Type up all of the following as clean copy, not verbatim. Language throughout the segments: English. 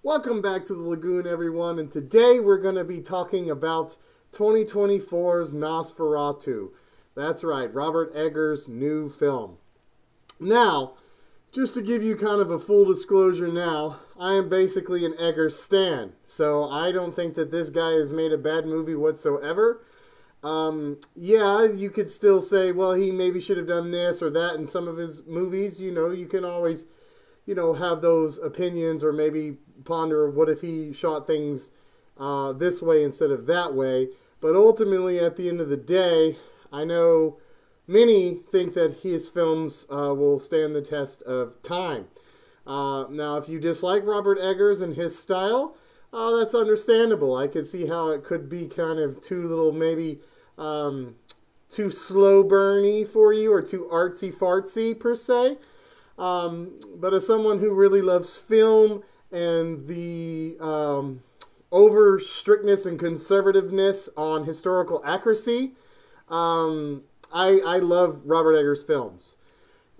Welcome back to the Lagoon, everyone, and today we're going to be talking about 2024's Nosferatu. That's right, Robert Eggers' new film. Now, just to give you kind of a full disclosure now, I am basically an Eggers stan, so I don't think that this guy has made a bad movie whatsoever. Yeah, you could still say, well, he maybe should have done this or that in some of his movies. You can always have those opinions or maybe ponder what if he shot things this way instead of that way. But ultimately, at the end of the day, I know many think that his films will stand the test of time. Now, if you dislike Robert Eggers and his style, that's understandable. I could see how it could be kind of too little, maybe too slow burny for you or too artsy fartsy per se. But as someone who really loves film and the over strictness and conservativeness on historical accuracy, I love Robert Eggers' films.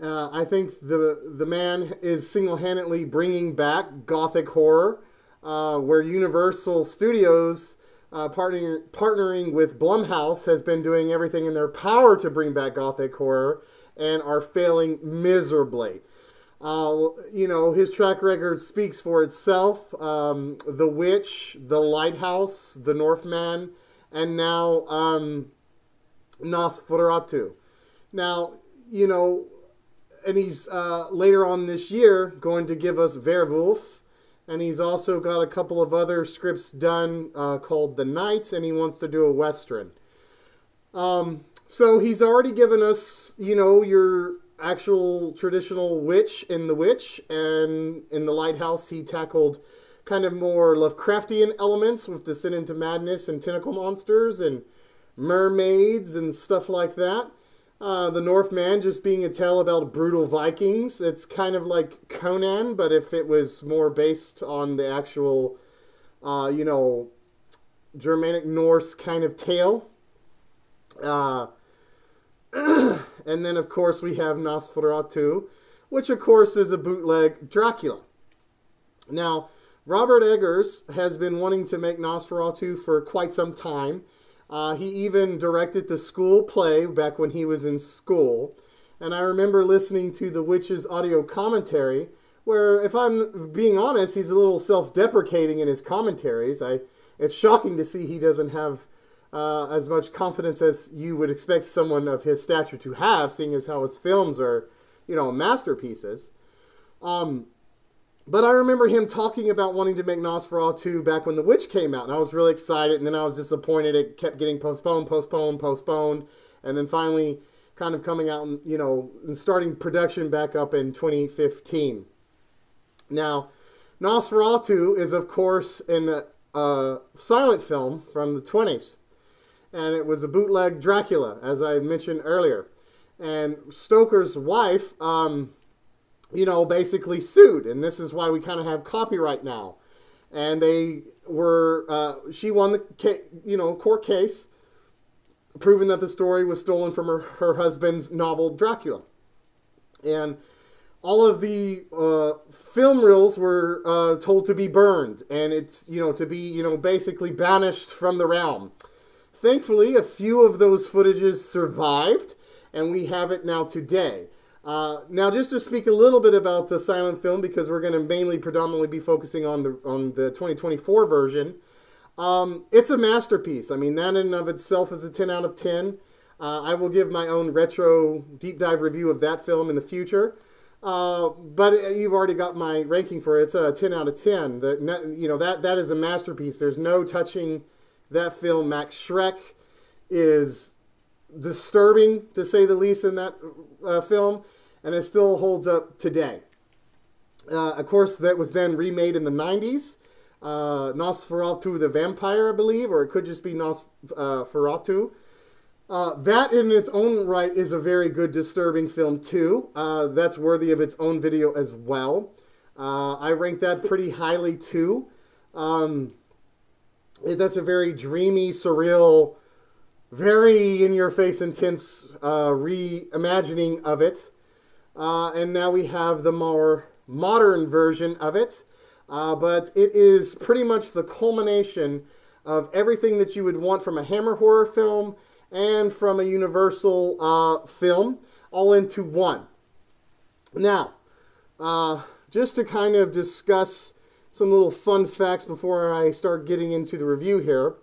I think the man is single-handedly bringing back gothic horror, where Universal Studios, partnering with Blumhouse, has been doing everything in their power to bring back gothic horror and are failing miserably. His track record speaks for itself. The Witch, The Lighthouse, The Northman, and now Nosferatu. Now, and he's later on this year going to give us Werewolf, and he's also got a couple of other scripts done called The Night, and he wants to do a Western. So he's already given us, your actual traditional witch in The Witch, and in The Lighthouse he tackled kind of more Lovecraftian elements with Descent into Madness and tentacle monsters and mermaids and stuff like that. The Northman just being a tale about brutal Vikings. It's kind of like Conan, but if it was more based on the actual, Germanic Norse kind of tale. And then, of course, we have Nosferatu, which, of course, is a bootleg Dracula. Now, Robert Eggers has been wanting to make Nosferatu for quite some time. He even directed the school play back when he was in school. And I remember listening to The Witch's audio commentary, where, if I'm being honest, he's a little self-deprecating in his commentaries. It's shocking to see he doesn't have as much confidence as you would expect someone of his stature to have, seeing as how his films are, masterpieces. But I remember him talking about wanting to make Nosferatu back when The Witch came out, and I was really excited, and then I was disappointed it kept getting postponed, and then finally kind of coming out and starting production back up in 2015. Now, Nosferatu is, of course, a silent film from the 20s. And it was a bootleg Dracula, as I mentioned earlier. And Stoker's wife, basically sued. And this is why we kind of have copyright now. And she won the court case, proving that the story was stolen from her husband's novel Dracula. And all of the film reels were told to be burned. And it's, to be, basically banished from the realm. Thankfully, a few of those footages survived, and we have it now today. Now, just to speak a little bit about the silent film, because we're going to predominantly be focusing on the 2024 version, it's a masterpiece. I mean, that in and of itself is a 10 out of 10. I will give my own retro deep dive review of that film in the future. But you've already got my ranking for it. It's a 10 out of 10. That is a masterpiece. There's no touching that film. Max Schreck is disturbing, to say the least, in that film, and it still holds up today. Of course, that was then remade in the 90s. Nosferatu the Vampire, I believe, or it could just be Nosferatu. That in its own right is a very good, disturbing film, too. That's worthy of its own video as well. I rank that pretty highly, too. That's a very dreamy, surreal, very in-your-face, intense reimagining of it. And now we have the more modern version of it. but it is pretty much the culmination of everything that you would want from a Hammer horror film and from a Universal film, all into one. Now, just to kind of discuss some little fun facts before I start getting into the review here.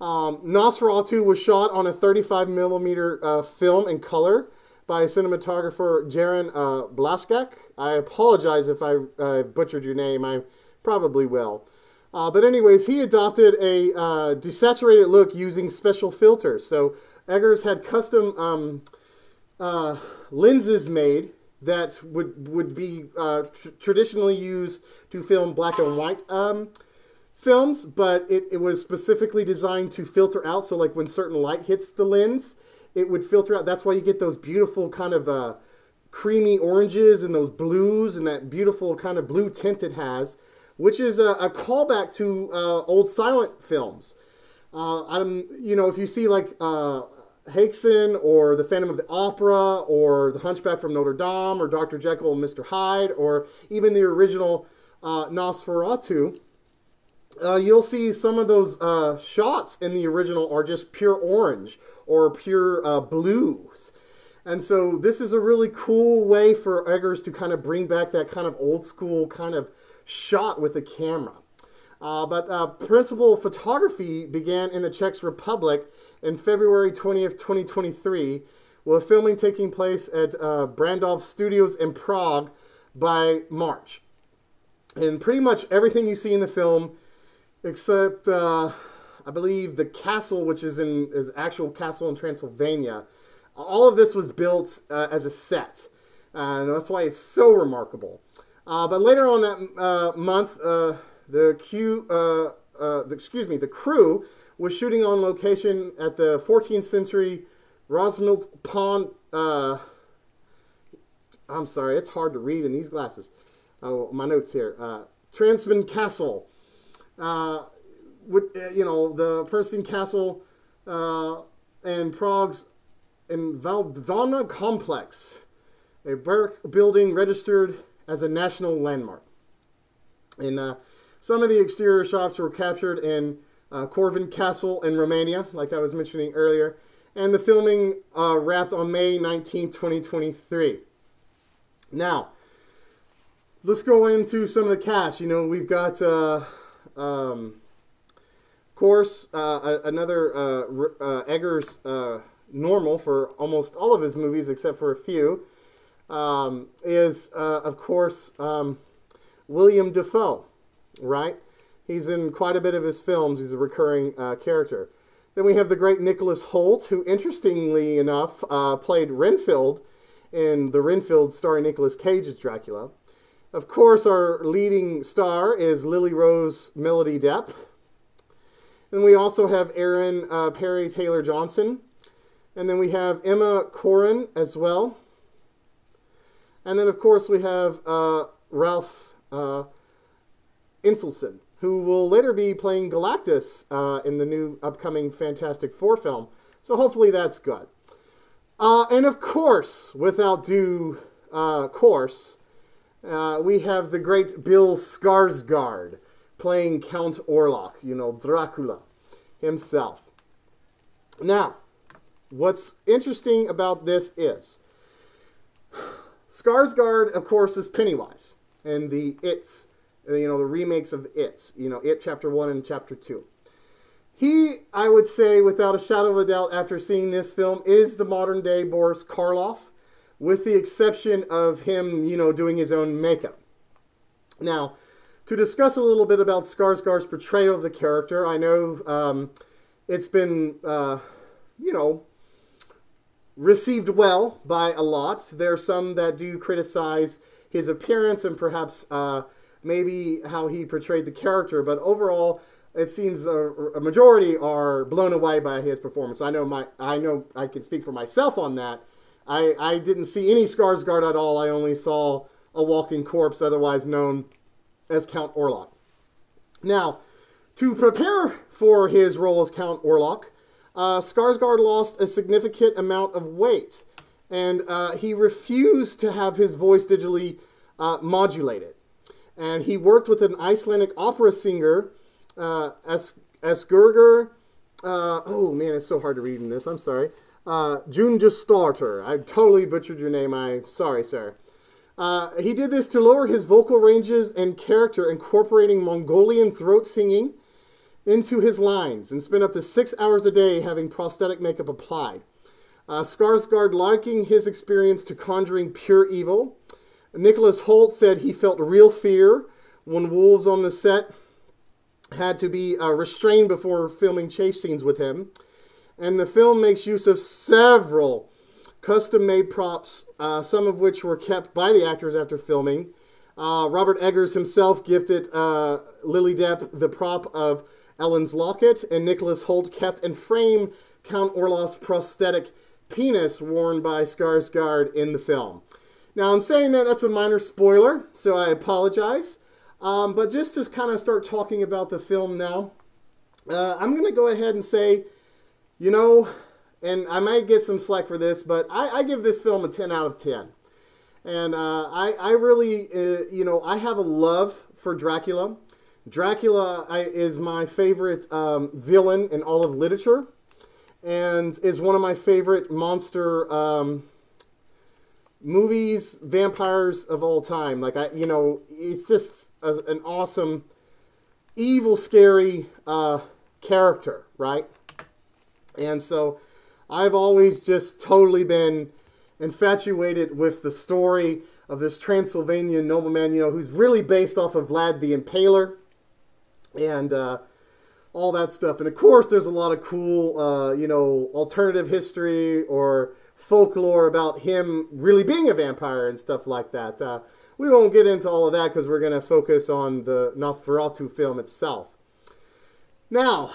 Nosferatu was shot on a 35 millimeter film in color by cinematographer Jaron Blaskak. I apologize if I butchered your name. I probably will. But anyways, he adopted a desaturated look using special filters. So Eggers had custom lenses made that would be traditionally used to film black and white films, but it was specifically designed to filter out. So like when certain light hits the lens, it would filter out. That's why you get those beautiful kind of creamy oranges and those blues and that beautiful kind of blue tint it has, which is a callback to old silent films. If you see like Hakeson or The Phantom of the Opera or The Hunchback from Notre Dame or Dr. Jekyll and Mr. Hyde or even the original Nosferatu, you'll see some of those shots in the original are just pure orange or pure blues. And so this is a really cool way for Eggers to kind of bring back that kind of old school kind of shot with the camera. But principal photography began in the Czech Republic in February 20th, 2023, with filming taking place at Brandov Studios in Prague by March. And pretty much everything you see in the film, except I believe the castle, which is actual castle in Transylvania, all of this was built as a set. And that's why it's so remarkable. But later on that month, the crew was shooting on location at the 14th century Rosmilt Pond. I'm sorry, it's hard to read in these glasses. Oh, my notes here. Transman Castle. The Princeton Castle and Prague's in Valdana Complex, a barrack building registered as a national landmark. And some of the exterior shots were captured in Corvin Castle in Romania, like I was mentioning earlier, and the filming wrapped on May 19, 2023. Now, let's go into some of the cast. We've got, of course, another Eggers normal for almost all of his movies except for a few, is, of course, William Dafoe, right? He's in quite a bit of his films. He's a recurring character. Then we have the great Nicholas Hoult, who, interestingly enough, played Renfield in the Renfield starring Nicolas Cage as Dracula. Of course, our leading star is Lily Rose Melody Depp. Then we also have Aaron Perry Taylor-Johnson. And then we have Emma Corrin as well. And then, of course, we have Ralph Inselson, who will later be playing Galactus in the new upcoming Fantastic Four film. So hopefully that's good. And of course, without due course, we have the great Bill Skarsgård playing Count Orlok, Dracula himself. Now, what's interesting about this is Skarsgård, of course, is Pennywise in the It's, the remakes of It, It Chapter 1 and Chapter 2. He, I would say, without a shadow of a doubt, after seeing this film, is the modern-day Boris Karloff, with the exception of him, doing his own makeup. Now, to discuss a little bit about Skarsgård's portrayal of the character, I know it's been, received well by a lot. There are some that do criticize his appearance and perhaps maybe how he portrayed the character, but overall, it seems a majority are blown away by his performance. I know I can speak for myself on that. I didn't see any Skarsgård at all. I only saw a walking corpse, otherwise known as Count Orlok. Now, to prepare for his role as Count Orlok, Skarsgård lost a significant amount of weight, and he refused to have his voice digitally modulated. And he worked with an Icelandic opera singer, Asgerger. Oh man, it's so hard to read in this. I'm sorry. Junjastarter. I totally butchered your name. I'm sorry, sir. He did this to lower his vocal ranges and character, incorporating Mongolian throat singing into his lines, and spent up to 6 hours a day having prosthetic makeup applied. Skarsgård liking his experience to conjuring pure evil. Nicholas Hoult said he felt real fear when wolves on the set had to be restrained before filming chase scenes with him. And the film makes use of several custom-made props, some of which were kept by the actors after filming. Robert Eggers himself gifted Lily Depp the prop of Ellen's locket, and Nicholas Hoult kept and framed Count Orlov's prosthetic penis worn by Skarsgård in the film. Now, in saying that, that's a minor spoiler, so I apologize. But just to kind of start talking about the film now, I'm going to go ahead and say, you know, and I might get some slack for this, but I give this film a 10 out of 10. And I really, I have a love for Dracula. Dracula is my favorite villain in all of literature, and is one of my favorite monster movies, vampires of all time. Like, it's just an awesome, evil, scary character, right? And so I've always just totally been infatuated with the story of this Transylvanian nobleman, who's really based off of Vlad the Impaler and all that stuff. And of course, there's a lot of cool, alternative history or folklore about him really being a vampire and stuff like that. We won't get into all of that because we're going to focus on the Nosferatu film itself. Now,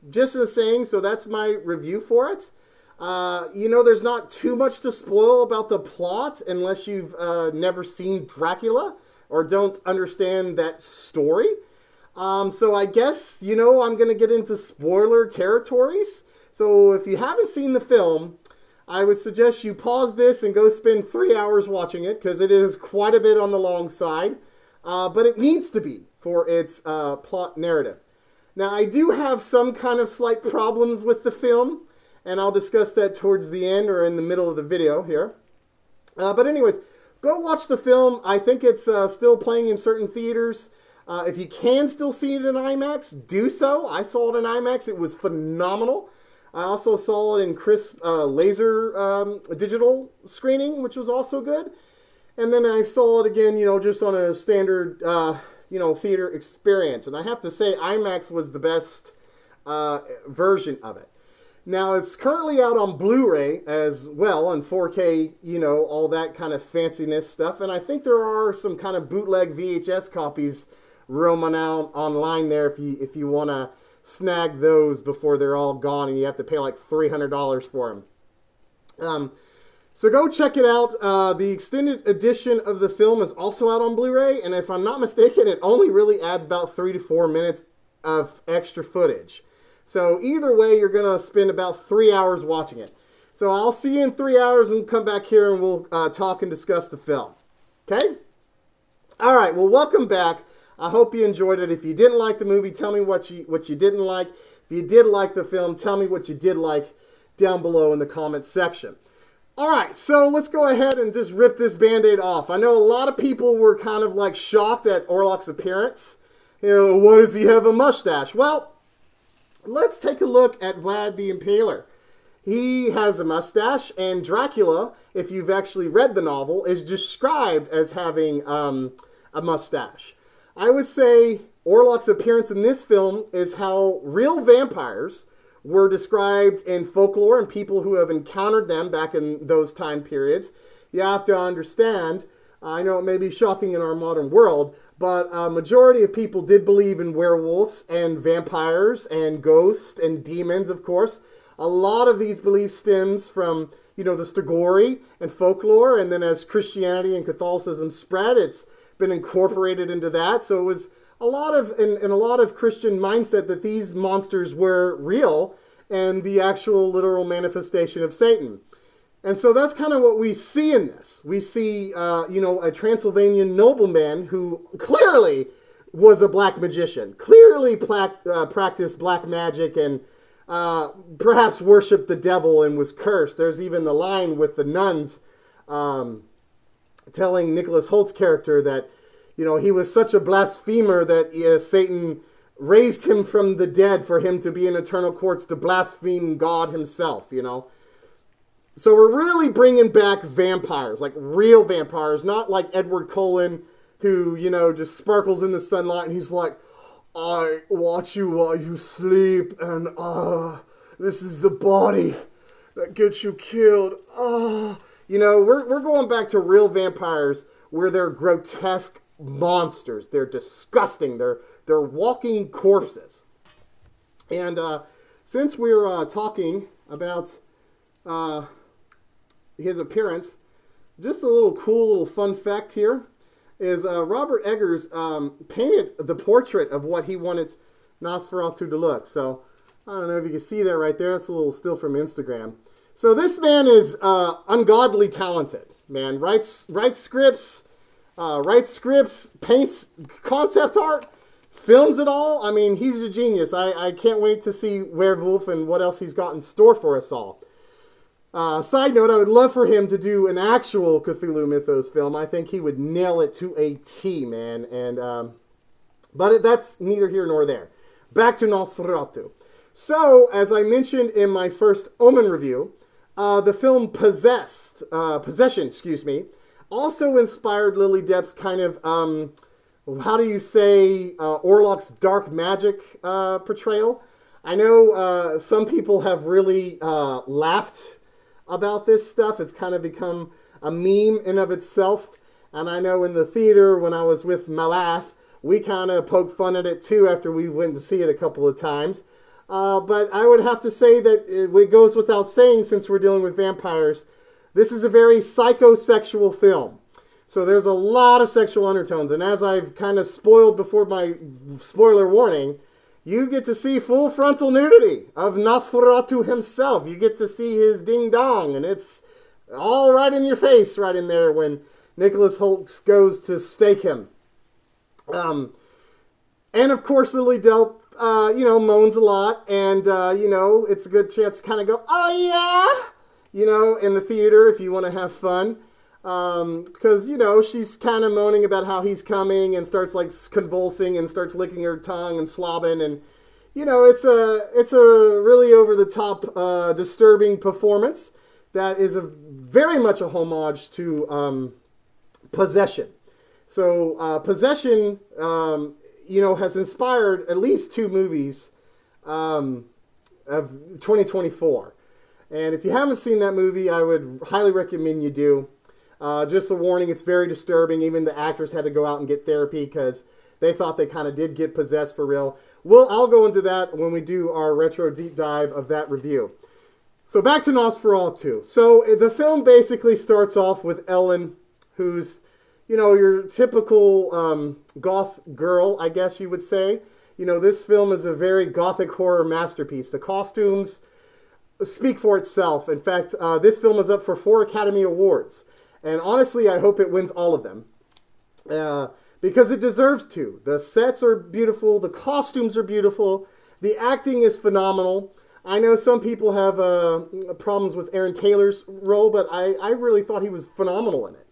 just as saying, so that's my review for it. There's not too much to spoil about the plot unless you've never seen Dracula or don't understand that story. So I guess, I'm going to get into spoiler territories. So if you haven't seen the film, I would suggest you pause this and go spend 3 hours watching it, because it is quite a bit on the long side. But it needs to be for its plot narrative. Now, I do have some kind of slight problems with the film, and I'll discuss that towards the end or in the middle of the video here. But anyways, go watch the film. I think it's still playing in certain theaters. If you can still see it in IMAX, do so. I saw it in IMAX. It was phenomenal. I also saw it in crisp laser digital screening, which was also good. And then I saw it again, just on a standard, theater experience. And I have to say, IMAX was the best version of it. Now, it's currently out on Blu-ray as well, and 4K, all that kind of fanciness stuff. And I think there are some kind of bootleg VHS copies roaming out online there if you want to snag those before they're all gone and you have to pay like $300 for them. So go check it out. The extended edition of the film is also out on Blu-ray, and if I'm not mistaken, it only really adds about 3 to 4 minutes of extra footage. So either way, you're going to spend about 3 hours watching it. So I'll see you in 3 hours and come back here and we'll talk and discuss the film. Okay? All right, well, welcome back. I hope you enjoyed it. If you didn't like the movie, tell me what you didn't like. If you did like the film, tell me what you did like down below in the comments section. All right, so let's go ahead and just rip this Band-Aid off. I know a lot of people were kind of like shocked at Orlov's appearance. Why does he have a mustache? Well, let's take a look at Vlad the Impaler. He has a mustache, and Dracula, if you've actually read the novel, is described as having a mustache. I would say Orlov's appearance in this film is how real vampires were described in folklore and people who have encountered them back in those time periods. You have to understand, I know it may be shocking in our modern world, but a majority of people did believe in werewolves and vampires and ghosts and demons, of course. A lot of these beliefs stems from, the Strigoi and folklore, and then as Christianity and Catholicism spread, it's been incorporated into that. So it was a lot of Christian mindset that these monsters were real and the actual literal manifestation of Satan. And so that's kind of what we see in this. We see, a Transylvanian nobleman who clearly was a black magician, clearly practiced black magic and perhaps worshipped the devil and was cursed. There's even the line with the nuns telling Nicholas Holt's character that, he was such a blasphemer that Satan raised him from the dead for him to be in eternal courts to blaspheme God himself, So we're really bringing back vampires, like real vampires, not like Edward Cullen, who, just sparkles in the sunlight and he's like, I watch you while you sleep, and this is the body that gets you killed. We're going back to real vampires where they're grotesque monsters. They're disgusting. They're walking corpses. And since we're talking about his appearance, just a little cool little fun fact here is Robert Eggers painted the portrait of what he wanted Nosferatu to look. So I don't know if you can see that right there. That's a little still from Instagram. So this man is ungodly talented, man. Writes scripts, paints concept art, films it all. I mean, he's a genius. I can't wait to see Werewolf and what else he's got in store for us all. Side note, I would love for him to do an actual Cthulhu Mythos film. I think he would nail it to a T, man. But that's neither here nor there. Back to Nosferatu. So, as I mentioned in my first Omen review, the film Possession, also inspired Lily Depp's kind of, Orlok's dark magic portrayal. I know some people have really laughed about this stuff. It's kind of become a meme in of itself. And I know in the theater when I was with Malaf, we kind of poked fun at it too after we went to see it a couple of times. But I would have to say that it goes without saying, since we're dealing with vampires, this is a very psychosexual film. So there's a lot of sexual undertones. And as I've kind of spoiled before my spoiler warning, you get to see full frontal nudity of Nosferatu himself. You get to see his ding-dong, and it's all right in your face right in there when Nicholas Hoult goes to stake him. And, of course, Lily Delp, moans a lot, and, it's a good chance to kind of go, oh, yeah, in the theater if you want to have fun. Because, she's kind of moaning about how he's coming and starts, convulsing and starts licking her tongue and slobbing. And, it's a really over-the-top, disturbing performance that is very much a homage to Possession. So, Possession, has inspired at least 2 movies of 2024. And if you haven't seen that movie, I would highly recommend you do. Just a warning, it's very disturbing. Even the actors had to go out and get therapy because they thought they kind of did get possessed for real. I'll go into that when we do our retro deep dive of that review. So back to Nosferatu. So the film basically starts off with Ellen, who's, your typical goth girl, I guess you would say. This film is a very gothic horror masterpiece. The costumes speak for itself. In fact, this film is up for 4 Academy Awards. And honestly, I hope it wins all of them. Because it deserves to. The sets are beautiful. The costumes are beautiful. The acting is phenomenal. I know some people have problems with Aaron Taylor's role, but I really thought he was phenomenal in it.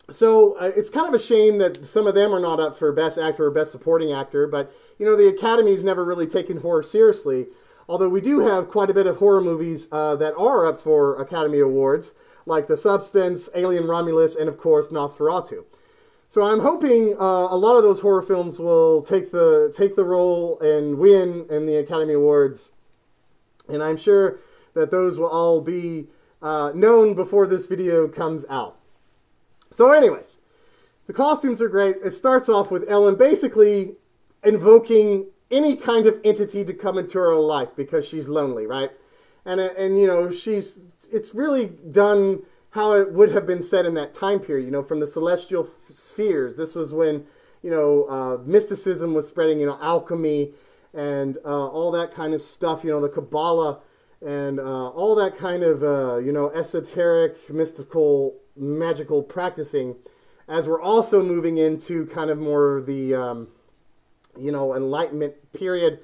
So it's kind of a shame that some of them are not up for Best Actor or Best Supporting Actor. But, the Academy's never really taken horror seriously. Although we do have quite a bit of horror movies that are up for Academy Awards, like The Substance, Alien Romulus, and of course Nosferatu. So I'm hoping a lot of those horror films will take the role and win in the Academy Awards. And I'm sure that those will all be known before this video comes out. So anyways, the costumes are great. It starts off with Ellen basically invoking any kind of entity to come into her life because she's lonely, right? And it's really done how it would have been said in that time period, from the celestial spheres. This was when, mysticism was spreading, alchemy and all that kind of stuff, the Kabbalah. and all that kind of esoteric, mystical, magical practicing, as we're also moving into kind of more the Enlightenment period,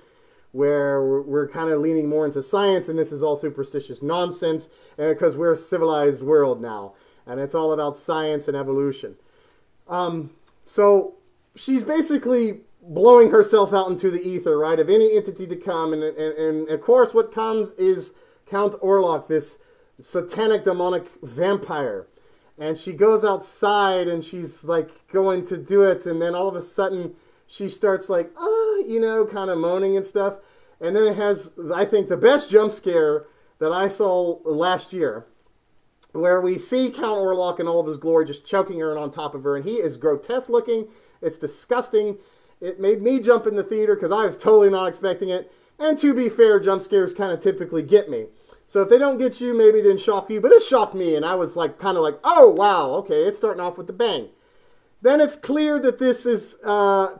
where we're kind of leaning more into science, and this is all superstitious nonsense, because we're a civilized world now, and it's all about science and evolution. So she's basically blowing herself out into the ether, right, of any entity to come, and of course what comes is Count Orlok, this satanic demonic vampire, and she goes outside and she's like going to do it, and then all of a sudden she starts like, kind of moaning and stuff, and then it has, I think, the best jump scare that I saw last year, where we see Count Orlok in all of his glory just choking her and on top of her, and he is grotesque looking. It's disgusting. It made me jump in the theater because I was totally not expecting it. And to be fair, jump scares kind of typically get me. So if they don't get you, maybe it didn't shock you, but it shocked me, and I was like, kind of like, oh, wow, okay, it's starting off with the bang. Then it's clear that this is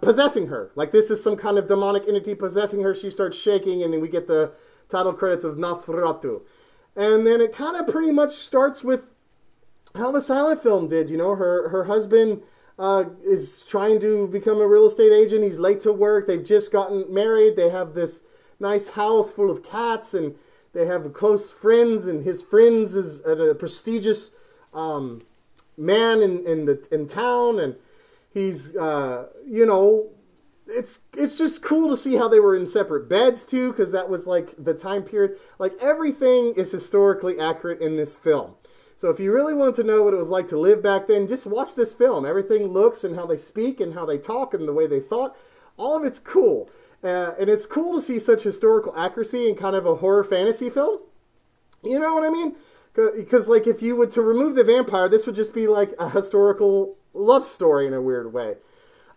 possessing her. Like this is some kind of demonic entity possessing her. She starts shaking, and then we get the title credits of Nosferatu. And then it kind of pretty much starts with how the silent film did. Her husband is trying to become a real estate agent. He's late to work. They've just gotten married. They have this nice house full of cats, and they have close friends, and his friends is a prestigious man in town, and he's it's just cool to see how they were in separate beds too, because that was like the time period. Like everything is historically accurate in this film. So if you really wanted to know what it was like to live back then, just watch this film. Everything looks and how they speak and how they talk and the way they thought, all of it's cool. And it's cool to see such historical accuracy in kind of a horror fantasy film. You know what I mean? Because like if you were to remove the vampire, this would just be like a historical love story in a weird way.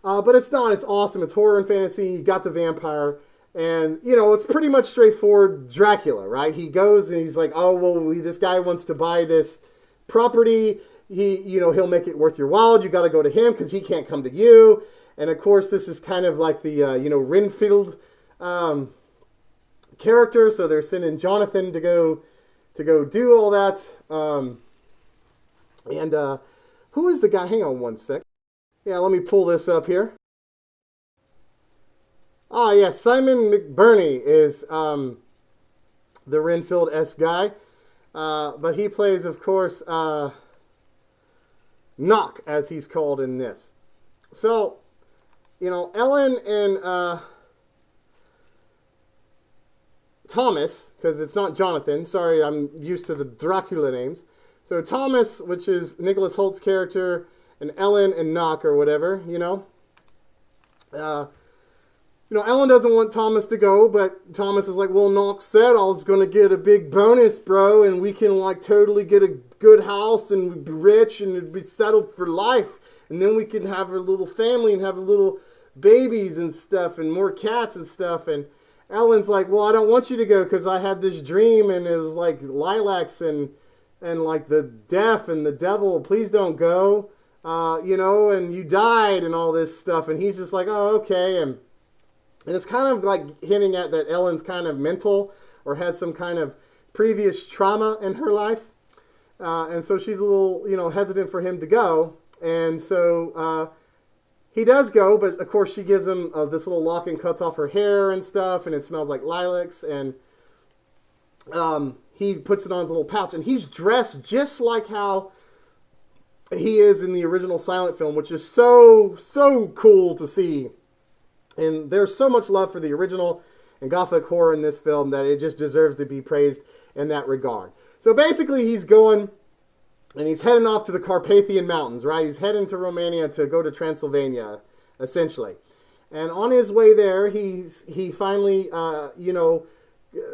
But it's not. It's awesome. It's horror and fantasy. You got the vampire. And, it's pretty much straightforward Dracula, right? He goes and he's like, oh, well, this guy wants to buy this property. He'll make it worth your while. You got to go to him because he can't come to you. And, of course, this is kind of like the, Renfield character. So they're sending Jonathan to go do all that. Who is the guy? Hang on one sec. Yeah, let me pull this up here. Ah, yeah, Simon McBurney is the Renfield-esque guy. But he plays, of course, Knock, as he's called in this. So, Ellen and Thomas, because it's not Jonathan. Sorry, I'm used to the Dracula names. So Thomas, which is Nicholas Holt's character, and Ellen and Knock or whatever, Ellen doesn't want Thomas to go, but Thomas is like, well, Knock said I was going to get a big bonus, bro, and we can, totally get a good house and be rich and be settled for life, and then we can have a little family and have little babies and stuff and more cats and stuff. And Ellen's like, well, I don't want you to go because I had this dream, and it was like lilacs and like the death and the devil. Please don't go, and you died and all this stuff. And he's just like, oh, okay. And it's kind of like hinting at that Ellen's kind of mental or had some kind of previous trauma in her life. And so she's a little, hesitant for him to go. And so he does go, but of course she gives him this little lock and cuts off her hair and stuff, and it smells like lilacs. And he puts it on his little pouch, and he's dressed just like how he is in the original silent film, which is so cool to see. And there's so much love for the original and gothic horror in this film that it just deserves to be praised in that regard. So basically he's going and he's heading off to the Carpathian Mountains, right? He's heading to Romania to go to Transylvania, essentially. And on his way there, he finally,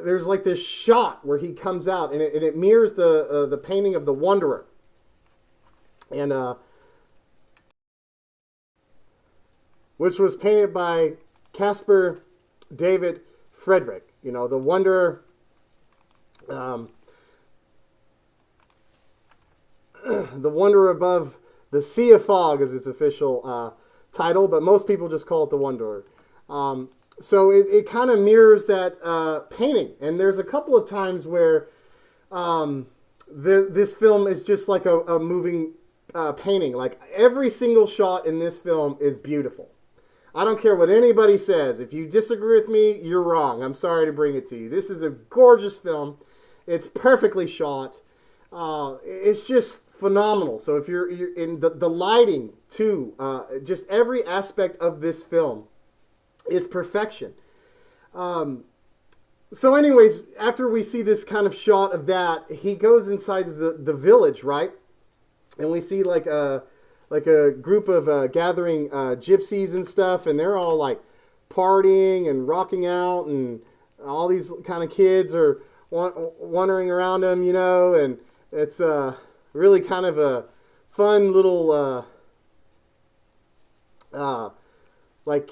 there's like this shot where he comes out, and it mirrors the painting of the Wanderer. And which was painted by Caspar David Friedrich. The Wanderer, the Wanderer Above the Sea of Fog is its official title, but most people just call it the Wanderer. So it kind of mirrors that painting. And there's a couple of times where this film is just like a moving painting. Like every single shot in this film is beautiful. I don't care what anybody says. If you disagree with me, you're wrong. I'm sorry to bring it to you. This is a gorgeous film. It's perfectly shot. It's just phenomenal. So if you're in the lighting too, just every aspect of this film is perfection. So anyways, after we see this kind of shot of that, he goes inside the village, right? And we see like a group of gathering gypsies and stuff, and they're all like partying and rocking out, and all these kind of kids are wandering around them, and it's really kind of a fun little like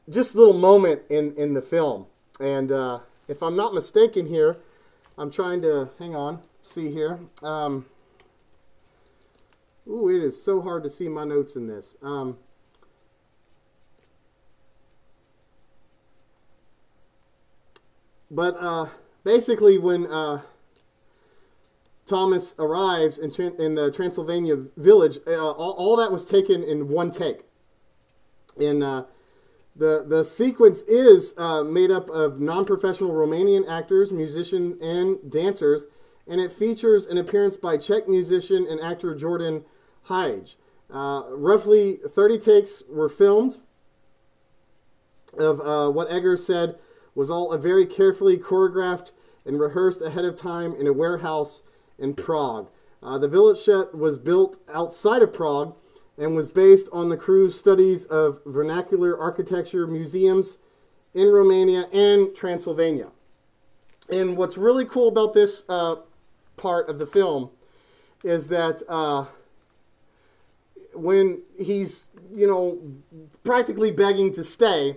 just little moment in the film. And if I'm not mistaken here, I'm trying to see here. Ooh, it is so hard to see my notes in this. But basically, when Thomas arrives in the Transylvania village, all that was taken in one take. And the sequence is made up of non-professional Romanian actors, musicians, and dancers, and it features an appearance by Czech musician and actor Jordan Hage. Roughly 30 takes were filmed of what Eggers said was all a very carefully choreographed and rehearsed ahead of time in a warehouse in Prague. The village set was built outside of Prague and was based on the crew's studies of vernacular architecture museums in Romania and Transylvania. And what's really cool about this part of the film is that when he's, practically begging to stay,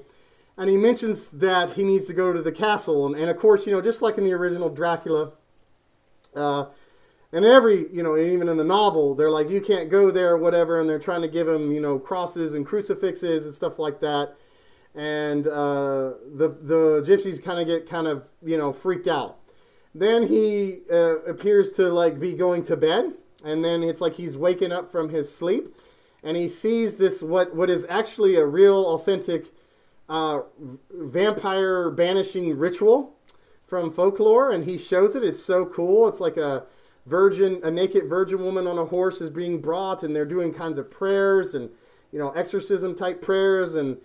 and he mentions that he needs to go to the castle, and of course, just like in the original Dracula, and every, even in the novel, they're like, you can't go there, whatever, and they're trying to give him, crosses and crucifixes and stuff like that. And the gypsies get freaked out. Then he appears to be going to bed, and then it's like he's waking up from his sleep, and he sees this what is actually a real authentic vampire banishing ritual from folklore, and he shows it. It's so cool. It's like a naked virgin woman on a horse is being brought, and they're doing kinds of prayers and exorcism type prayers, and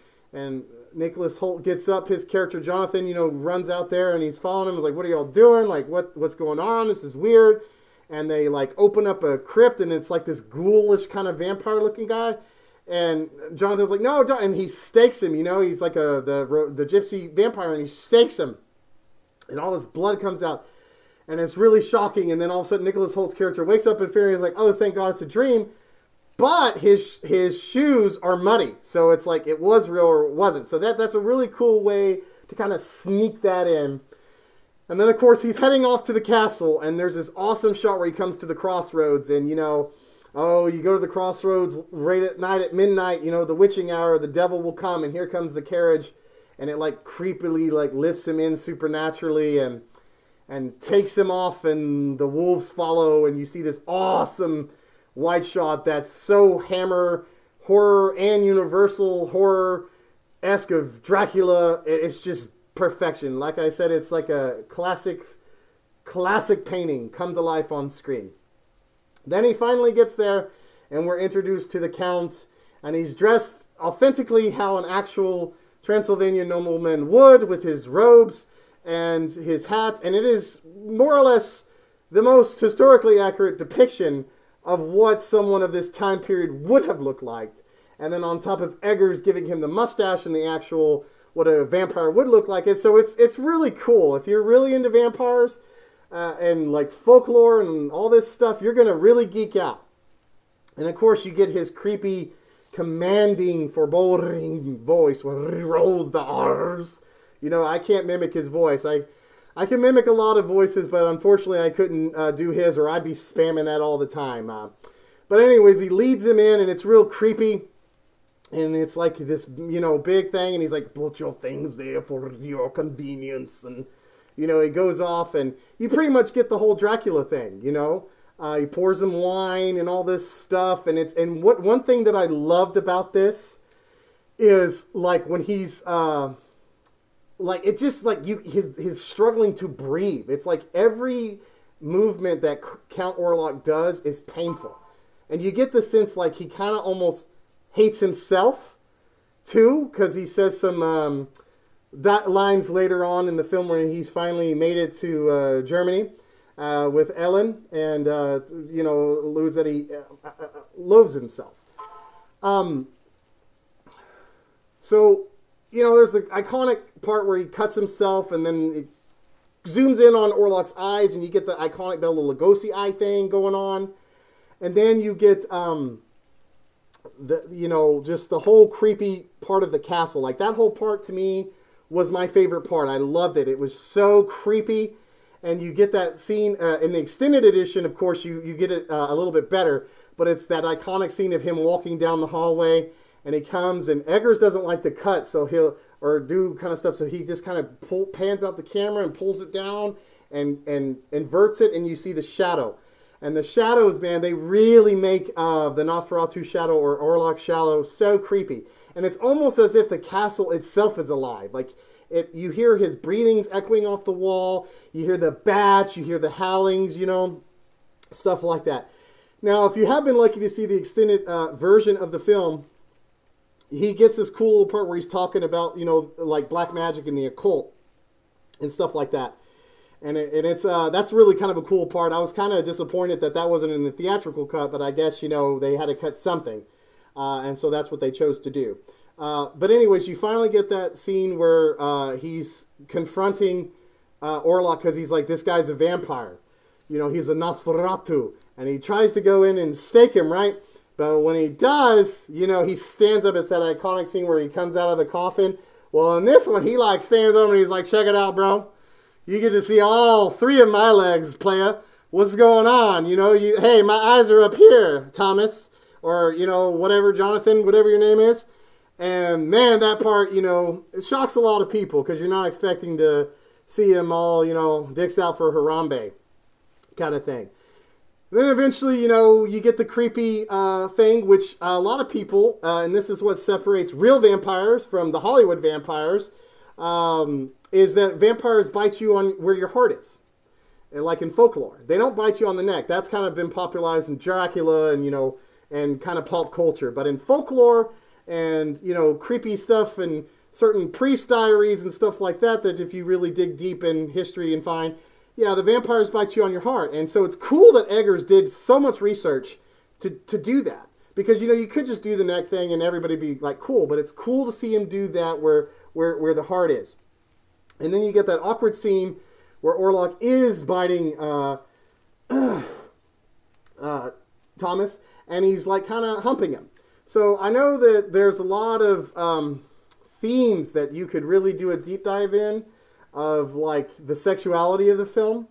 Nicholas Hoult gets up, his character Jonathan, runs out there, and he's following him. He's like, what are y'all doing? Like, what's going on? This is weird. And they open up a crypt, and it's like this ghoulish kind of vampire looking guy. And Jonathan's like, no, don't. And he stakes him, he's like the gypsy vampire, and he stakes him. And all this blood comes out. And it's really shocking. And then all of a sudden, Nicholas Holt's character wakes up in fear, and he's like, oh, thank God it's a dream. But his shoes are muddy. So it's like it was real or it wasn't. So that's a really cool way to kind of sneak that in. And then, of course, he's heading off to the castle, and there's this awesome shot where he comes to the crossroads, and, you go to the crossroads right at night at midnight, the witching hour, the devil will come, and here comes the carriage, and it, creepily, lifts him in supernaturally, and takes him off, and the wolves follow, and you see this awesome wide shot that's so Hammer horror and Universal horror-esque of Dracula. It's just perfection. Like I said, it's like a classic painting come to life on screen. Then he finally gets there, and we're introduced to the Count, and he's dressed authentically how an actual Transylvanian nobleman would, with his robes and his hat, and it is more or less the most historically accurate depiction of what someone of this time period would have looked like. And then on top of Eggers giving him the mustache and the actual what a vampire would look like. And so it's really cool. If you're really into vampires and folklore and all this stuff, you're going to really geek out. And of course, you get his creepy, commanding, foreboding voice where he rolls the R's. I can't mimic his voice. I can mimic a lot of voices, but unfortunately I couldn't do his, or I'd be spamming that all the time. But anyways, he leads him in, and it's real creepy. And it's like this, big thing, and he's like, put your things there for your convenience, and, he goes off, and you pretty much get the whole Dracula thing. He pours him wine and all this stuff, and one thing that I loved about this is, like, when he's, it's just, like, his struggling to breathe. It's like every movement that Count Orlok does is painful. And you get the sense, like, he kind of almost hates himself, too, because he says some lines later on in the film where he's finally made it to Germany with Ellen, and, alludes that he loathes himself. So, there's the iconic part where he cuts himself, and then it zooms in on Orlok's eyes, and you get the iconic Bela Lugosi eye thing going on. And then you get, just the whole creepy part of the castle. Like, that whole part, to me, was my favorite part. I loved it. It was so creepy. And you get that scene, in the extended edition, of course, you get it a little bit better. But it's that iconic scene of him walking down the hallway, and he comes, and Eggers doesn't like to cut, so he'll, or do kind of stuff, so he just kind of pans out the camera and pulls it down and inverts it, and you see the shadow. And the shadows, man, they really make the Nosferatu shadow or Orlok shadow so creepy. And it's almost as if the castle itself is alive. Like, you hear his breathings echoing off the wall. You hear the bats. You hear the howlings, stuff like that. Now, if you have been lucky to see the extended version of the film, he gets this cool little part where he's talking about, like black magic and the occult and stuff like that. And it's that's really kind of a cool part. I was kind of disappointed that wasn't in the theatrical cut, but I guess, they had to cut something. And so that's what they chose to do. But anyways, you finally get that scene where he's confronting Orlok because he's like, this guy's a vampire. He's a Nosferatu. And he tries to go in and stake him, right? But when he does, he stands up. It's that iconic scene where he comes out of the coffin. Well, in this one, he stands up and he's like, check it out, bro. You get to see all 3 of my legs, playa. What's going on? Hey, my eyes are up here, Thomas. Or, whatever, Jonathan, whatever your name is. And, man, that part, it shocks a lot of people because you're not expecting to see him all, dicks out for Harambe kind of thing. Then eventually, you get the creepy thing, which a lot of people, and this is what separates real vampires from the Hollywood vampires, is that vampires bite you on where your heart is, like in folklore. They don't bite you on the neck. That's kind of been popularized in Dracula and, and kind of pulp culture. But in folklore and, creepy stuff and certain priest diaries and stuff like that if you really dig deep in history and find, yeah, the vampires bite you on your heart. And so it's cool that Eggers did so much research to do that. Because, you could just do the neck thing and everybody be like, cool. But it's cool to see him do that where the heart is. And then you get that awkward scene where Orlok is biting Thomas, and he's like kind of humping him. So I know that there's a lot of themes that you could really do a deep dive in of like the sexuality of the film.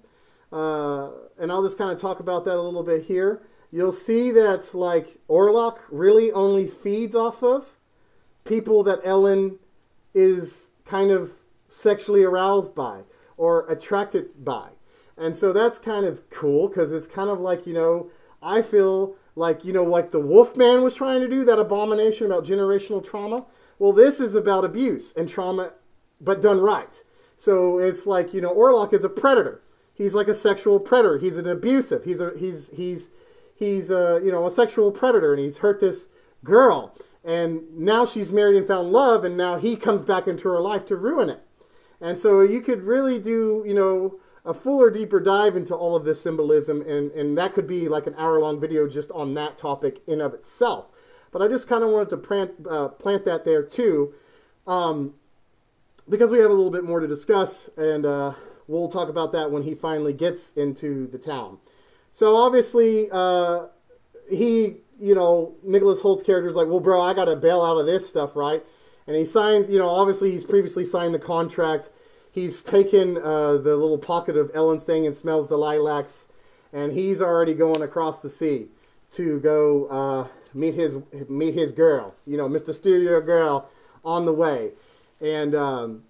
And I'll just kind of talk about that a little bit here. You'll see that like Orlok really only feeds off of people that Ellen is kind of sexually aroused by or attracted by. And so that's kind of cool because it's kind of like, I feel like, like the Wolfman was trying to do, that abomination about generational trauma. Well, this is about abuse and trauma, but done right. So it's like, Orlok is a predator. He's like a sexual predator. He's an abusive. He's a sexual predator, and he's hurt this girl. And now she's married and found love, and now he comes back into her life to ruin it. And so you could really do, a fuller, deeper dive into all of this symbolism, and that could be like an hour-long video just on that topic in of itself. But I just kind of wanted to plant that there too, because we have a little bit more to discuss, and we'll talk about that when he finally gets into the town. So obviously, Nicholas Holt's character is like, well, bro, I got to bail out of this stuff, right? And he signed, obviously he's previously signed the contract. He's taken the little pocket of Ellen's thing and smells the lilacs, and he's already going across the sea to go meet his girl, Mr. Steal Your Girl on the way. And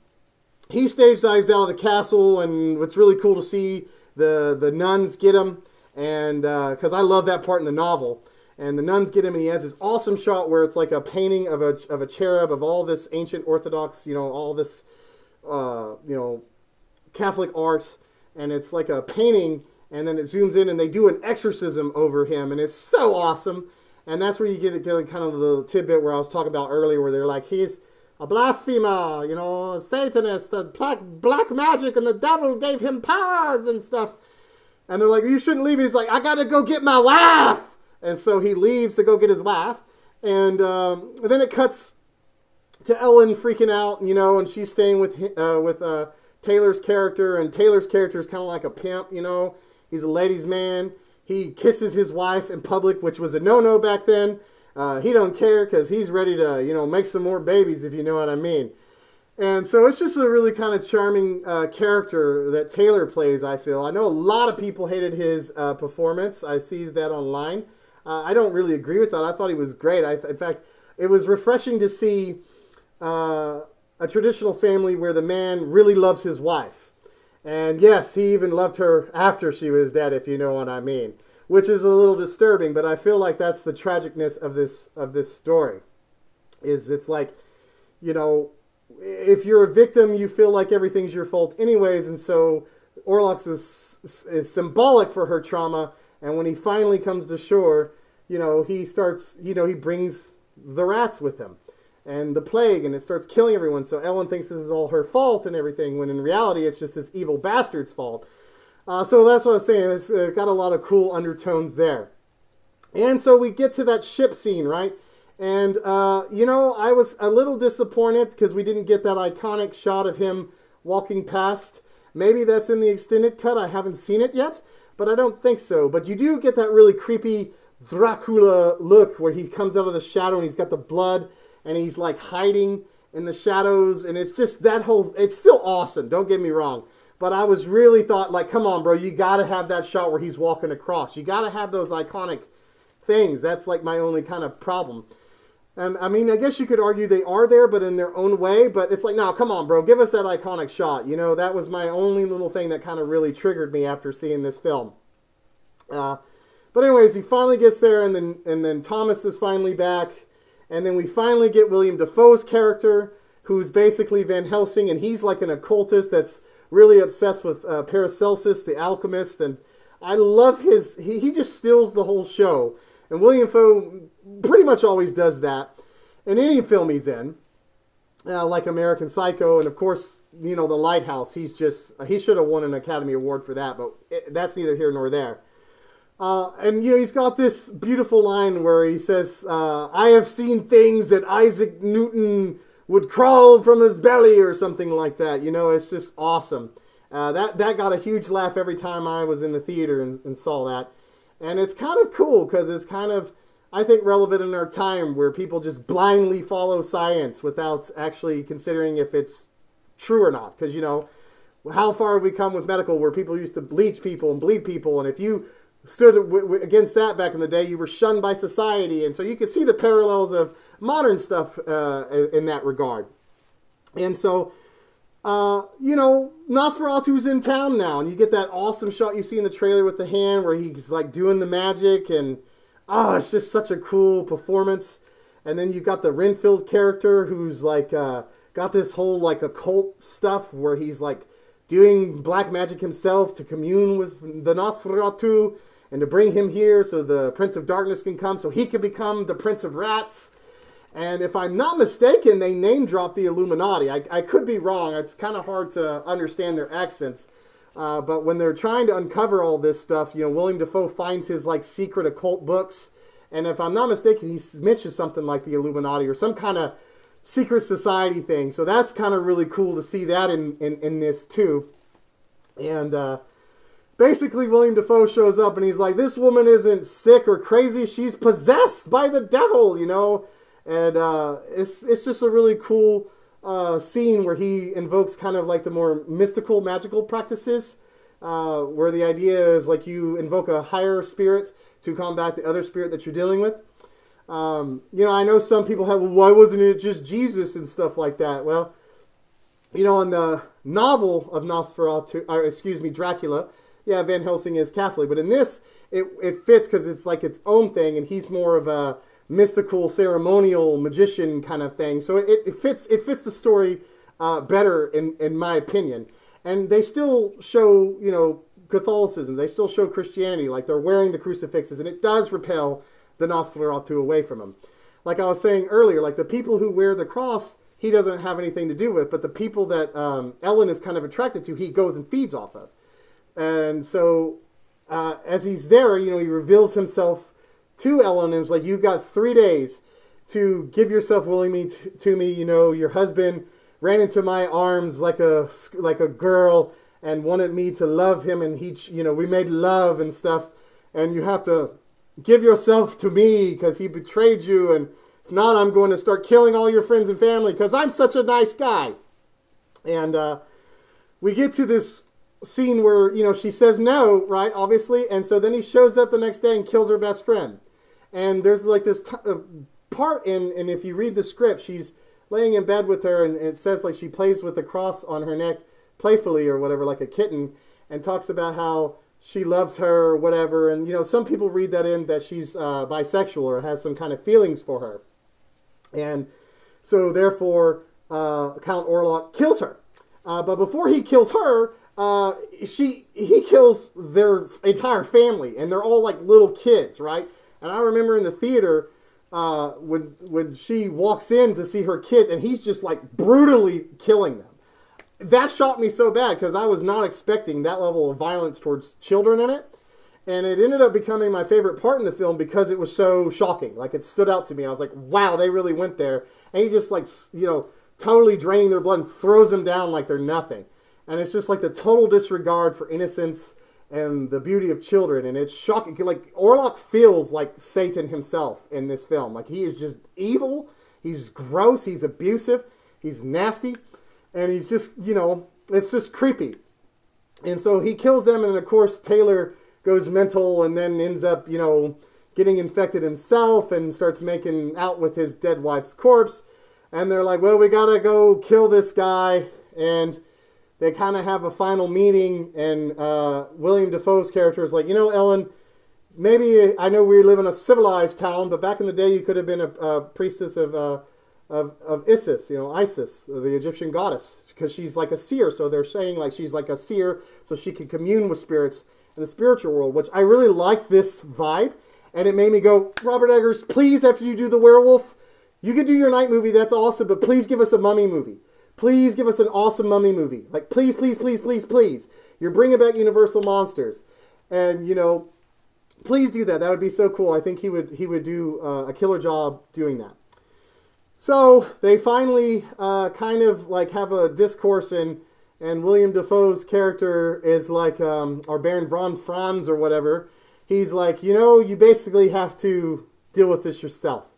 he stage dives out of the castle, and what's really cool to see, the nuns get him, and because I love that part in the novel. And the nuns get him, and he has this awesome shot where it's like a painting of a cherub, of all this ancient Orthodox, all this, Catholic art, and it's like a painting, and then it zooms in, and they do an exorcism over him, and it's so awesome. And that's where you get kind of the tidbit where I was talking about earlier, where they're like, he's a blasphemer, a Satanist, a black magic, and the devil gave him powers and stuff. And they're like, you shouldn't leave. He's like, I gotta go get my wife. And so he leaves to go get his wife. And then it cuts to Ellen freaking out, and she's staying with Taylor's character. And Taylor's character is kind of like a pimp, He's a ladies' man. He kisses his wife in public, which was a no-no back then. He don't care because he's ready to, make some more babies, if you know what I mean. And so it's just a really kind of charming character that Taylor plays, I feel. I know a lot of people hated his performance. I see that online. I don't really agree with that. I thought he was great. In fact, it was refreshing to see a traditional family where the man really loves his wife. And yes, he even loved her after she was dead, if you know what I mean. Which is a little disturbing, but I feel like that's the tragicness of this story. It's like, if you're a victim, you feel like everything's your fault anyways, and so Orlok is symbolic for her trauma, and when he finally comes to shore, he starts, he brings the rats with him, and the plague, and it starts killing everyone, so Ellen thinks this is all her fault and everything, when in reality it's just this evil bastard's fault. So that's what I was saying. It's got a lot of cool undertones there. And so we get to that ship scene, right? And, I was a little disappointed because we didn't get that iconic shot of him walking past. Maybe that's in the extended cut. I haven't seen it yet, but I don't think so. But you do get that really creepy Dracula look where he comes out of the shadow and he's got the blood and he's like hiding in the shadows. And it's just it's still awesome. Don't get me wrong. But I was really thought, like, come on, bro, you got to have that shot where he's walking across. You got to have those iconic things. That's, like, my only kind of problem. And, I mean, I guess you could argue they are there, but in their own way. But it's like, no, come on, bro, give us that iconic shot. That was my only little thing that kind of really triggered me after seeing this film. But anyways, he finally gets there, and then Thomas is finally back. And then we finally get William Dafoe's character, who's basically Van Helsing, and he's like an occultist that's really obsessed with Paracelsus, the alchemist, and I love he just steals the whole show. And William Dafoe pretty much always does that in any film he's in, like American Psycho, and of course, The Lighthouse. He should have won an Academy Award for that, but that's neither here nor there. And he's got this beautiful line where he says, I have seen things that Isaac Newton would crawl from his belly or something like that. It's just awesome. That got a huge laugh every time I was in the theater and saw that. And it's kind of cool because it's kind of, I think, relevant in our time where people just blindly follow science without actually considering if it's true or not. Because, how far have we come with medical where people used to bleach people and bleed people, and if you stood against that back in the day, you were shunned by society. And so you can see the parallels of modern stuff in that regard. And so, Nosferatu's in town now, and you get that awesome shot you see in the trailer with the hand where he's like doing the magic, and it's just such a cool performance. And then you've got the Renfield character who's like got this whole like occult stuff where he's like doing black magic himself to commune with the Nosferatu and to bring him here so the Prince of Darkness can come so he can become the Prince of Rats. And if I'm not mistaken, they name drop the Illuminati. I could be wrong. It's kind of hard to understand their accents. But when they're trying to uncover all this stuff, William Dafoe finds his like secret occult books. And if I'm not mistaken, he mentions something like the Illuminati or some kind of secret society thing. So that's kind of really cool to see that in this too. And basically William Dafoe shows up and he's like, this woman isn't sick or crazy. She's possessed by the devil, And it's just a really cool scene where he invokes kind of like the more mystical, magical practices, where the idea is like you invoke a higher spirit to combat the other spirit that you're dealing with. I know some people have, well, why wasn't it just Jesus and stuff like that? Well, in the novel of Nosferatu, or excuse me, Dracula, yeah, Van Helsing is Catholic, but in this, it fits because it's like its own thing, and he's more of a mystical, ceremonial magician kind of thing. So it fits the story better in my opinion. And they still show, Catholicism. They still show Christianity, like they're wearing the crucifixes, and it does repel the Nosferatu away from him. Like I was saying earlier, like the people who wear the cross, he doesn't have anything to do with, but the people that Ellen is kind of attracted to, he goes and feeds off of. And so as he's there, he reveals himself to Ellen and is like, you've got 3 days to give yourself willingly to me. Your husband ran into my arms like a girl and wanted me to love him, and we made love and stuff, and you have to give yourself to me because he betrayed you, and if not, I'm going to start killing all your friends and family because I'm such a nice guy. And we get to this scene where, she says no, right, obviously, and so then he shows up the next day and kills her best friend. And there's like this part and if you read the script, she's laying in bed with her, and it says like she plays with the cross on her neck playfully or whatever, like a kitten, and talks about how she loves her or whatever. And, some people read that in that she's bisexual or has some kind of feelings for her. And so therefore, Count Orlok kills her. But before he kills her, he kills their entire family, and they're all like little kids, right? And I remember in the theater, when she walks in to see her kids, and he's just like brutally killing them. That shocked me so bad because I was not expecting that level of violence towards children in it. And it ended up becoming my favorite part in the film because it was so shocking. Like, it stood out to me. I was like, wow, they really went there. And he just like, totally draining their blood and throws them down like they're nothing. And it's just like the total disregard for innocence and the beauty of children. And it's shocking. Like, Orlok feels like Satan himself in this film. Like, he is just evil. He's gross. He's abusive. He's nasty. And he's just, it's just creepy. And so he kills them. And of course, Taylor goes mental and then ends up, getting infected himself and starts making out with his dead wife's corpse. And they're like, well, we got to go kill this guy. And they kind of have a final meeting. And William Dafoe's character is like, Ellen, maybe I know we live in a civilized town, but back in the day you could have been a priestess of Isis, Isis, the Egyptian goddess, because she's like a seer. So they're saying like she's like a seer, so she can commune with spirits in the spiritual world, which I really like this vibe. And it made me go, Robert Eggers, please, after you do the werewolf, you can do your night movie. That's awesome. But please give us a mummy movie. Please give us an awesome mummy movie. Like, please, please, please, please, please. You're bringing back Universal Monsters. And, please do that. That would be so cool. I think he would do a killer job doing that. So they finally kind of like have a discourse, and William Dafoe's character is like, or Baron von Franz or whatever. He's like, you basically have to deal with this yourself.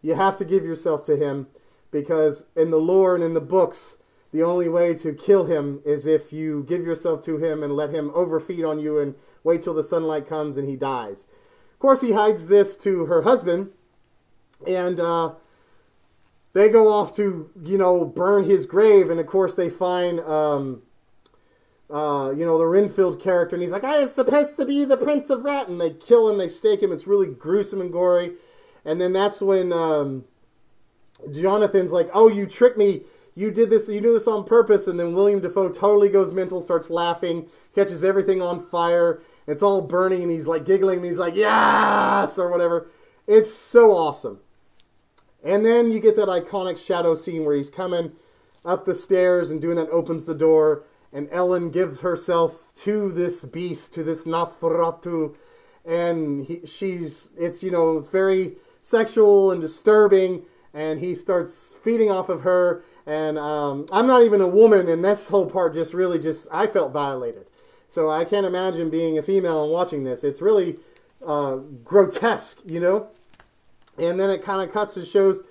You have to give yourself to him, because in the lore and in the books, the only way to kill him is if you give yourself to him and let him overfeed on you and wait till the sunlight comes and he dies. Of course, he hides this to her husband, and they go off to, burn his grave, and of course they find, the Renfield character, and he's like, I'm supposed to be the Prince of Rat, and they kill him, they stake him, it's really gruesome and gory, and then that's when Jonathan's like, oh, you tricked me, you do this on purpose, and then William Dafoe totally goes mental, starts laughing, catches everything on fire, it's all burning, and he's like giggling, and he's like, yes, or whatever. It's so awesome. And then you get that iconic shadow scene where he's coming up the stairs and doing that, opens the door, and Ellen gives herself to this beast, to this Nosferatu, and it's very sexual and disturbing, and he starts feeding off of her, and I'm not even a woman, and this whole part I felt violated. So I can't imagine being a female and watching this. It's really grotesque, And then it kind of cuts and shows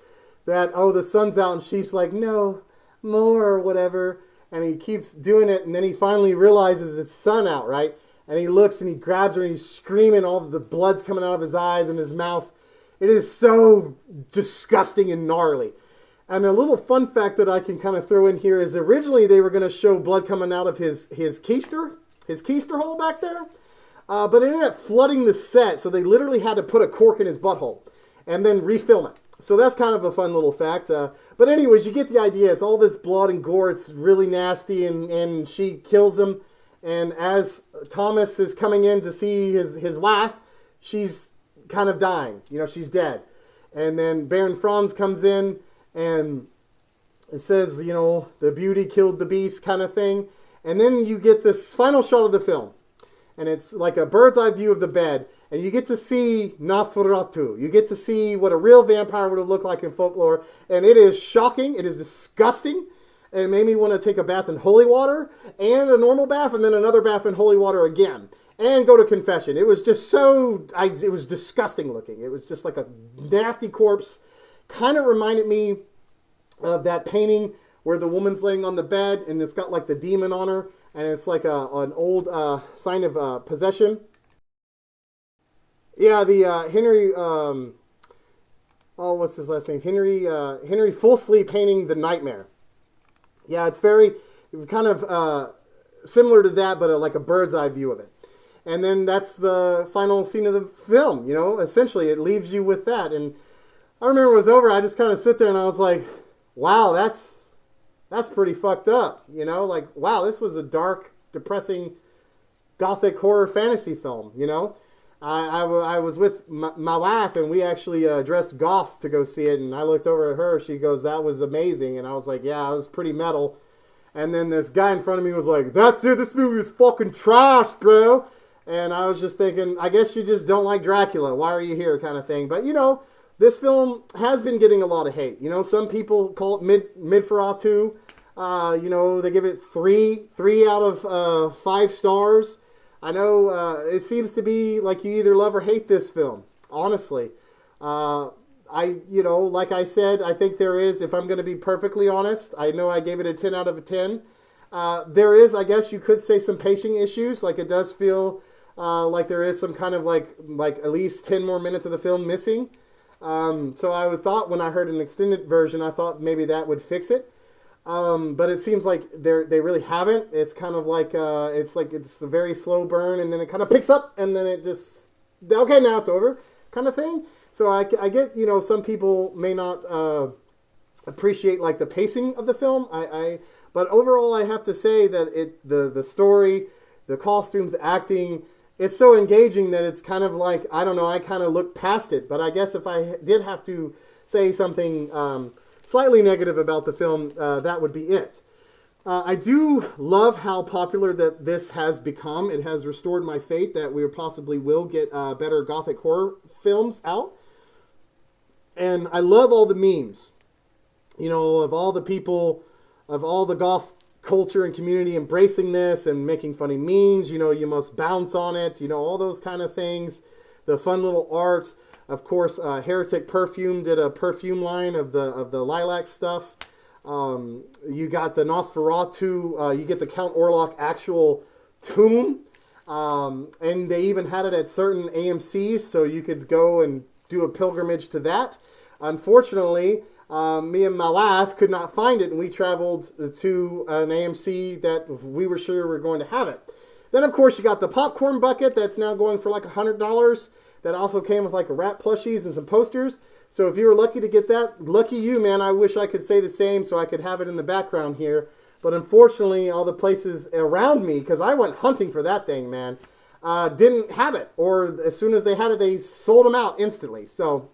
that, the sun's out, and she's like, no, more, or whatever. And he keeps doing it, and then he finally realizes it's sun out, right? And he looks, and he grabs her, and he's screaming, all the blood's coming out of his eyes and his mouth. It is so disgusting and gnarly. And a little fun fact that I can kind of throw in here is originally they were going to show blood coming out of his keister hole back there. But it ended up flooding the set, so they literally had to put a cork in his butthole and then refilm it. So that's kind of a fun little fact. But anyways, you get the idea. It's all this blood and gore. It's really nasty, and she kills him. And as Thomas is coming in to see his wife, she's kind of dying. You know, she's dead. And then Baron Franz comes in, and it says, you know, the beauty killed the beast kind of thing. And then you get this final shot of the film. And it's like a bird's eye view of the bed. And you get to see Nosferatu. You get to see what a real vampire would have looked like in folklore. And it is shocking. It is disgusting. And it made me want to take a bath in holy water and a normal bath and then another bath in holy water again. And go to confession. It was just it was disgusting looking. It was just like a nasty corpse. Kind of reminded me of that painting where the woman's laying on the bed and it's got like the demon on her. And it's like an old sign of possession. Yeah, the Henry, what's his last name? Henry Full Sleep painting The Nightmare. Yeah, it's very kind of similar to that, but like a bird's eye view of it. And then that's the final scene of the film, you know, essentially it leaves you with that. And I remember it was over, I just kind of sit there and I was like, wow, that's pretty fucked up, you know, like, wow, this was a dark, depressing, gothic horror fantasy film, you know. I was with my wife, and we actually dressed goth to go see it, and I looked over at her, she goes, that was amazing, and I was like, yeah, it was pretty metal. And then this guy in front of me was like, that's it, this movie is fucking trash, bro. And I was just thinking, I guess you just don't like Dracula, why are you here, kind of thing. But, you know, this film has been getting a lot of hate. You know, some people call it Midferatu. You know, they give it three out of 5 stars. I know it seems to be like you either love or hate this film, honestly. Like I said, I think there is, if I'm going to be perfectly honest, I know I gave it a 10 out of 10. There is, I guess you could say, some pacing issues. Like it does feel like there is some kind of like at least 10 more minutes of the film missing. So I thought when I heard an extended version, I thought maybe that would fix it. But it seems like they really haven't. It's kind of like it's a very slow burn, and then it kind of picks up, and then it just okay, now it's over, kind of thing. So I get, you know, some people may not appreciate like the pacing of the film. But overall I have to say that the story, the costumes, acting, it's so engaging that it's kind of like, I don't know, I kind of look past it. But I guess if I did have to say something slightly negative about the film, that would be it. I do love how popular that this has become. It has restored my faith that we possibly will get better gothic horror films out. And I love all the memes, you know, of all the people, of all the goth culture and community embracing this and making funny memes. You know, you must bounce on it, you know, all those kind of things. The fun little art. Of course, Heretic Perfume did a perfume line of the lilac stuff. You got the Nosferatu. You get the Count Orlok actual tomb. And they even had it at certain AMCs, so you could go and do a pilgrimage to that. Unfortunately, me and my wife could not find it, and we traveled to an AMC that we were sure we were going to have it. Then, of course, you got the popcorn bucket that's now going for like $100. That also came with like a rat plushies and some posters. So if you were lucky to get that, lucky you, man. I wish I could say the same so I could have it in the background here. But unfortunately, all the places around me, because I went hunting for that thing, man, didn't have it. Or as soon as they had it, they sold them out instantly. So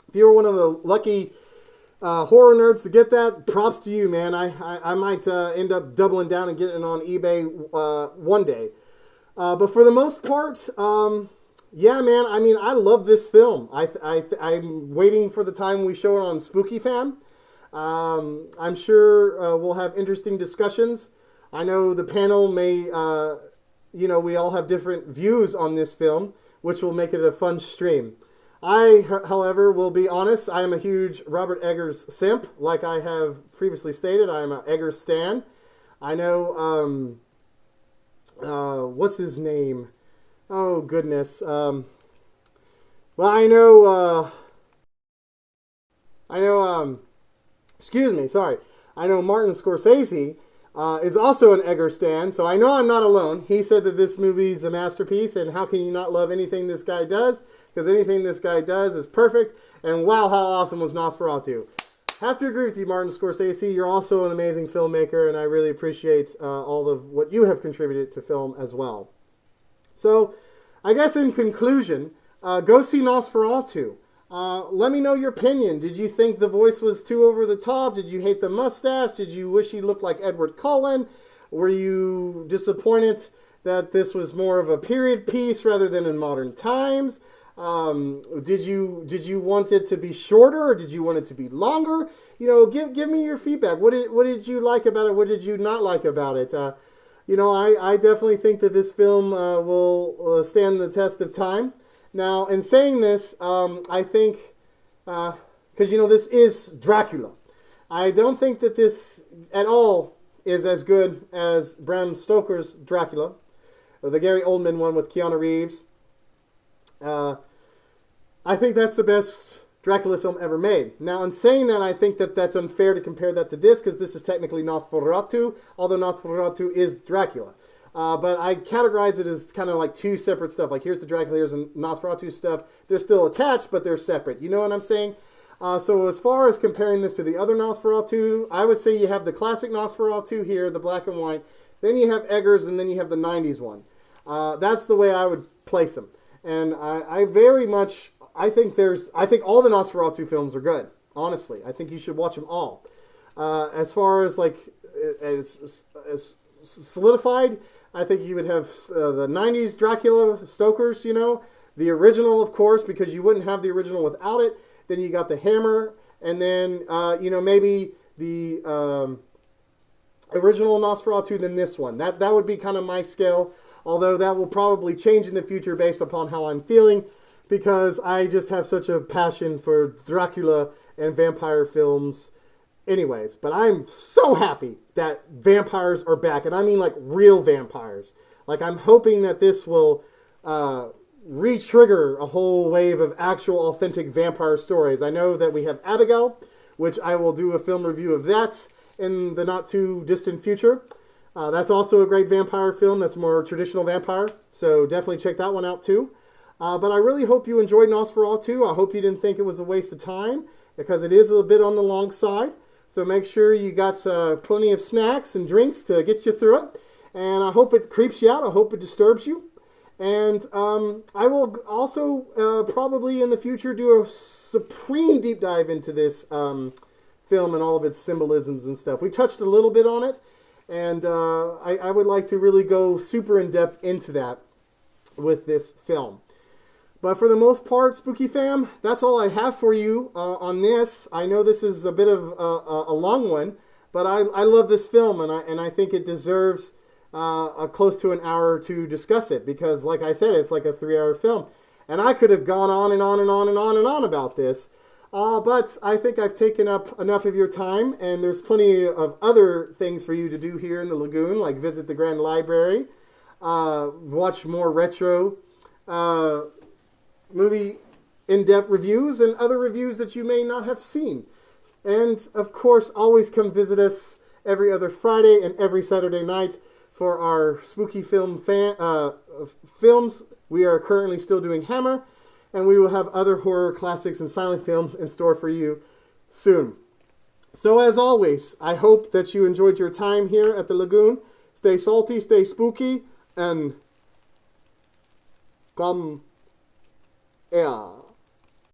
if you were one of the lucky horror nerds to get that, props to you, man. I might end up doubling down and getting it on eBay one day. But for the most part, yeah, man, I mean, I love this film. I'm waiting for the time we show it on Spooky Fam. I'm sure we'll have interesting discussions. I know the panel may, we all have different views on this film, which will make it a fun stream. I, however, will be honest, I am a huge Robert Eggers simp. Like I have previously stated, I am an Eggers stan. I know, what's his name? Oh, goodness. Well, I know I know, excuse me, sorry. I know Martin Scorsese is also an Eggers stan, so I know I'm not alone. He said that this movie's a masterpiece, and how can you not love anything this guy does? Because anything this guy does is perfect, and wow, how awesome was Nosferatu. Have to agree with you, Martin Scorsese. You're also an amazing filmmaker, and I really appreciate all of what you have contributed to film as well. So, I guess in conclusion, go see Nosferatu. Let me know your opinion. Did you think the voice was too over the top? Did you hate the mustache? Did you wish he looked like Edward Cullen? Were you disappointed that this was more of a period piece rather than in modern times? Did you want it to be shorter, or did you want it to be longer? You know, give me your feedback. What did you like about it? What did you not like about it? You know, I definitely think that this film will stand the test of time. Now, in saying this, I think, because, you know, this is Dracula. I don't think that this at all is as good as Bram Stoker's Dracula, the Gary Oldman one with Keanu Reeves. I think that's the best Dracula film ever made. Now, in saying that, I think that that's unfair to compare that to this, because this is technically Nosferatu, although Nosferatu is Dracula. But I categorize it as kind of like two separate stuff. Like, here's the Dracula, here's the Nosferatu stuff. They're still attached, but they're separate. You know what I'm saying? So as far as comparing this to the other Nosferatu, I would say you have the classic Nosferatu here, the black and white. Then you have Eggers, and then you have the 90s one. That's the way I would place them. And I very much, I think all the Nosferatu films are good. Honestly, I think you should watch them all. As far as like as solidified, I think you would have the 90s Dracula, Stoker's, you know, the original, of course, because you wouldn't have the original without it. Then you got the Hammer, and then, you know, maybe the original Nosferatu, then this one. That would be kind of my scale, although that will probably change in the future based upon how I'm feeling, because I just have such a passion for Dracula and vampire films anyways. But I'm so happy that vampires are back, and I mean like real vampires. Like, I'm hoping that this will re-trigger a whole wave of actual authentic vampire stories. I know that we have Abigail, which I will do a film review of that in the not too distant future. That's also a great vampire film. That's more traditional vampire, so definitely check that one out too. But I really hope you enjoyed Nosferatu. I hope you didn't think it was a waste of time, because it is a bit on the long side. So make sure you got plenty of snacks and drinks to get you through it. And I hope it creeps you out. I hope it disturbs you. And I will also probably in the future do a supreme deep dive into this film and all of its symbolisms and stuff. We touched a little bit on it, and I would like to really go super in-depth into that with this film. But for the most part, Spooky Fam, that's all I have for you on this. I know this is a bit of a long one, but I love this film, and I think it deserves close to an hour to discuss it, because, like I said, it's like a 3-hour film. And I could have gone on and on and on and on and on about this, but I think I've taken up enough of your time, and there's plenty of other things for you to do here in the Lagoon, like visit the Grand Library, watch more retro movie in-depth reviews and other reviews that you may not have seen. And, of course, always come visit us every other Friday and every Saturday night for our spooky film films. We are currently still doing Hammer, and we will have other horror classics and silent films in store for you soon. So, as always, I hope that you enjoyed your time here at the Lagoon. Stay salty, stay spooky, and come... Yeah.